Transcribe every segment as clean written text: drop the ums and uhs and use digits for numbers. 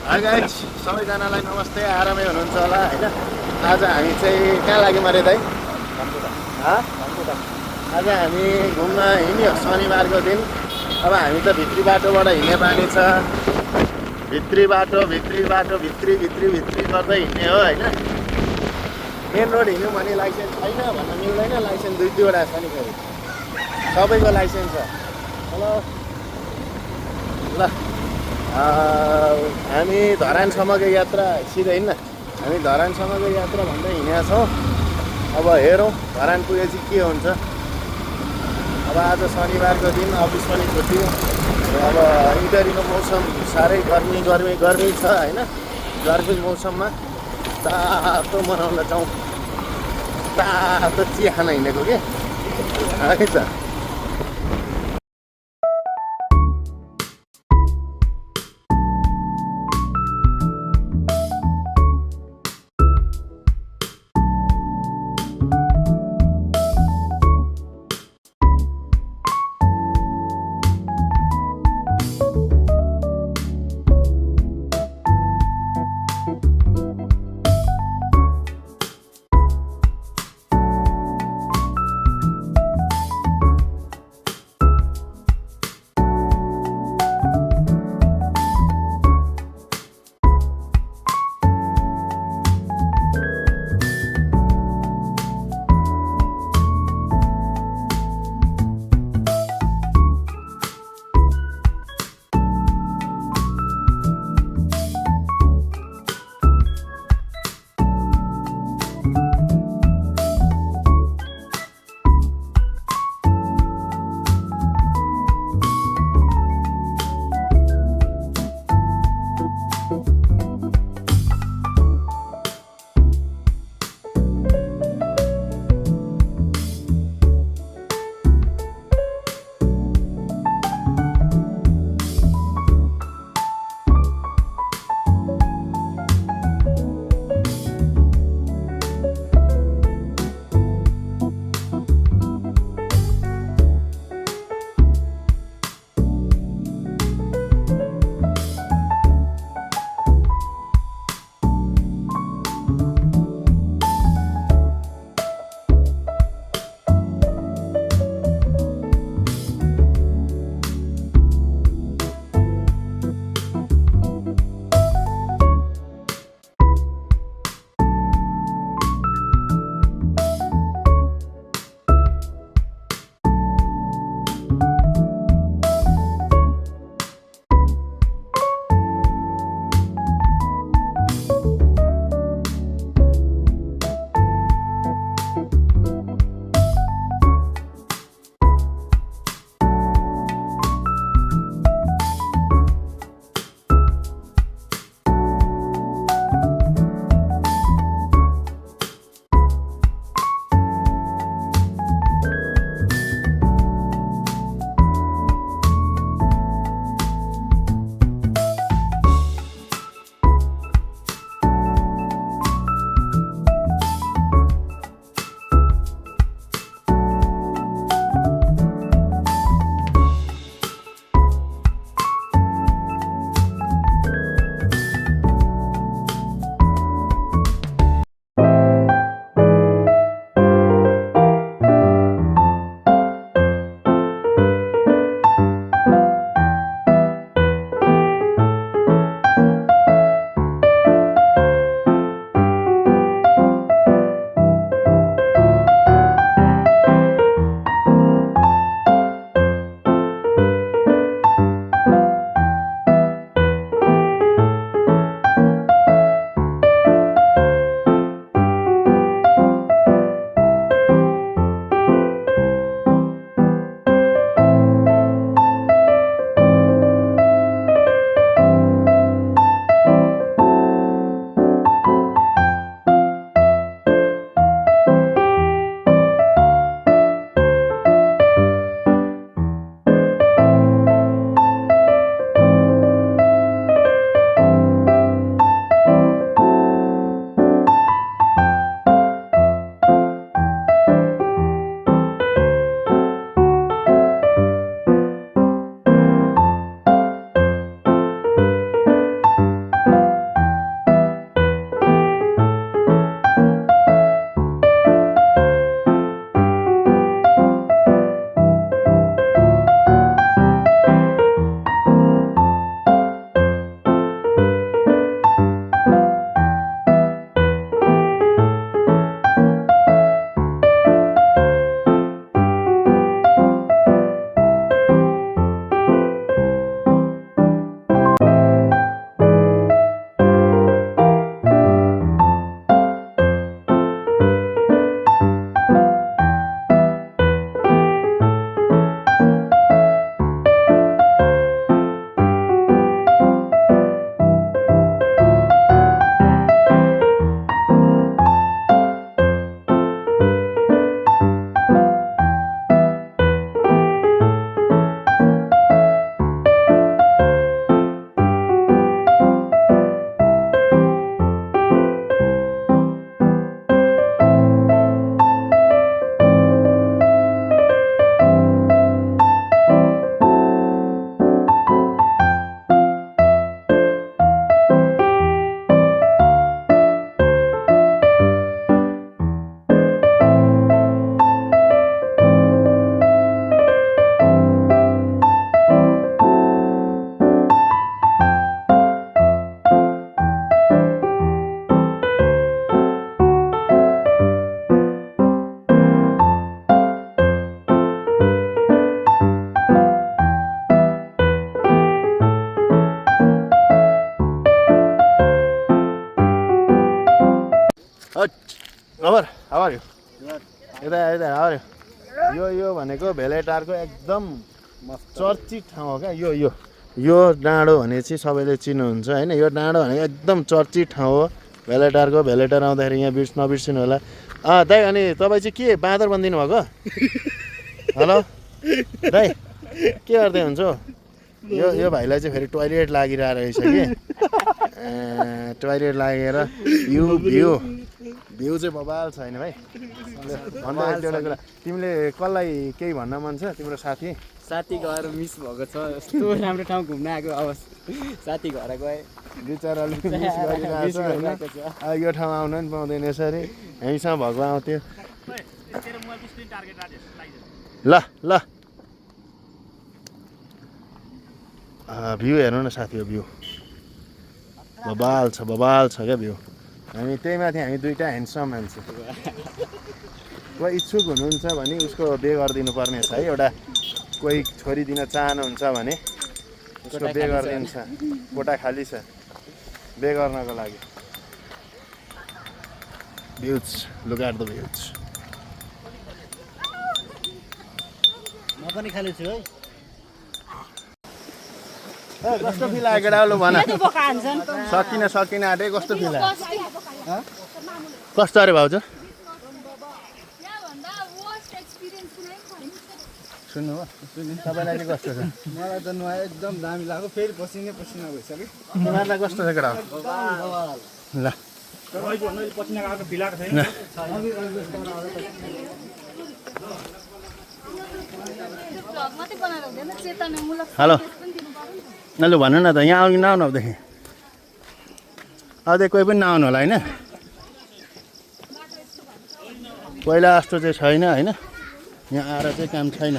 high guys सबैजनालाई नमस्ते आरामै हुनुहुन्छ होला होइन आज हामी चाहिँ कहाँ लाग्यौँ अरे दाइ आज हामी घुम्न हिँड्यो शनिबारको दिन अब हामी त भित्री बाटोबाट हिँड्ने बानी छ भित्री बाटो भित्री गर्दै हिँड्ने हो होइन मेन रोड हिँड्यौँ भने लाइसेन्स छैन भन्न मिल्दैन लाइसेन्स दुई दुईवटा छ नि फेरि सबैको लाइसेन्स छ हेलो ल हामी धरानसम्मको यात्रा सिधै हिँड्न हामी धरानसम्मको यात्रा भन्दै हिँडेका छौँ अब हेरौँ धरान पुगेपछि के हुन्छ अब आज शनिबारको दिन अफिस पनि छुट्टी अब इटरीको मौसम साह्रै गर्मी छ होइन गर्मी मौसममा तातो मनाउन जाउँ तातो चिया खान हिँडेको के है त खबर हाउ यु यता यो भनेको भेलेटारको एकदम चर्चित ठाउँ हो क्या यो डाँडो भने चाहिँ सबैले चिन्नुहुन्छ होइन यो डाँडो भनेको एकदम चर्चित ठाउँ हो भेलेटार आउँदाखेरि यहाँ नबिर्सिनु होला दाइ अनि तपाईँ चाहिँ के बाँदर बनिदिनु भएको हेलो दाइ के गर्दै हुन्छ यो भाइलाई चाहिँ फेरि टोइलेट लागिरहेको रहेछ कि टोइलेट लागेर भ्यू चाहिँ बबाल छैन भाइ भन्दा एउटा कुरा तिमीले कसलाई केही भन्न मन छ तिम्रो साथी घर मिस भएको छ यस्तो राम्रो ठाउँ घुम्न आएको अवश्य साथी घर गए बिचराले मिस गरिरहेको छ यो ठाउँ आउन नि पाउँदैन यसरी हामीसँग भएको आउँथ्यो ल भ्यू हेर्नु न साथी भ्यू बबाल छ क्या भ्यू हामी त्यही माथि हामी दुईटा ह्यान्डसम मान्छे कोही इच्छुक हुनुहुन्छ भने उसको बिहे गरिदिनु पर्ने छ है एउटा कोही छोरी दिन चाहनुहुन्छ भने उसको बिहे गरिदिन्छ कोटा खाली छ बिहे गर्नको लागि views look at the views म पनि खाली छु है कस्तो फिल आयो केटा लु भन सकिन आँटे कस्तो फिल आयो कस्तो अरे भाउजू सुन्नु हो तपाईँलाई चाहिँ कस्तो छ मलाई त नुहाए एकदम दामी लाग्यो फेरि पसिना भइसक्यो तिमीहरूलाई कस्तो छ केटा ल हेलो लु भन्नु न त यहाँ आउनु नआउनु अबदेखि अझै कोही पनि नआउनु होला होइन पहिला जस्तो चाहिँ छैन होइन यहाँ आएर चाहिँ काम छैन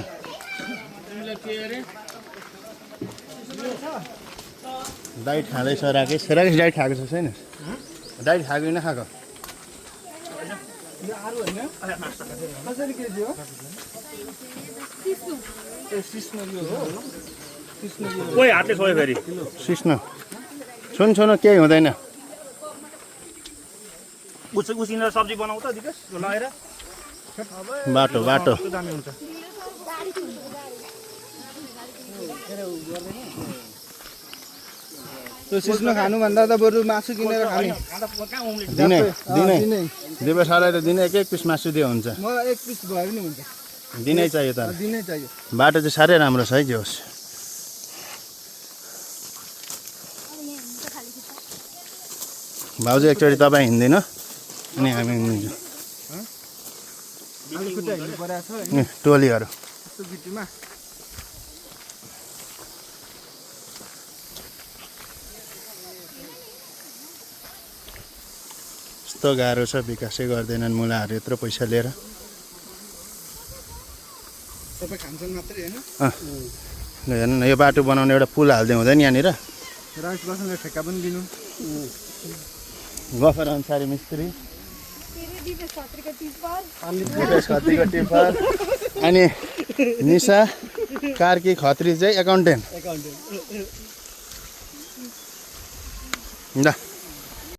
डाइट खाँदैछ राकेश डाइट खाएको छ छैन डाइट खाएको कि नखाएको सिस्नो सुन केही हुँदैन उसिनेर सब्जी बनाउँछ दिपेश लगाएर बाटो त्यो सिस्नो खानुभन्दा त बरु मासु किनेर खाने दिने दिवे सरलाई त दिने एक पिस मासु दियो हुन्छ मलाई एक पिस भए पनि हुन्छ दिनै चाहियो तर दिनै चाहियो बाटो चाहिँ साह्रै राम्रो छ है जे होस् भाउजू एकचोटि तपाईँ हिँड्दैन अनि हामी हिँड्छौँ टोलीहरू यस्तो गाह्रो छ विकासै गर्दैनन् मुलाहरू यत्रो पैसा लिएर हेर्नु न यो बाटो बनाउने एउटा पुल हाल्दै हुँदैन यहाँनिर ठेक्का पनि दिनु गफर अन्सारी मिस्त्री अनि निशा कार्की खत्री चाहिँ एकाउन्टेन्ट ल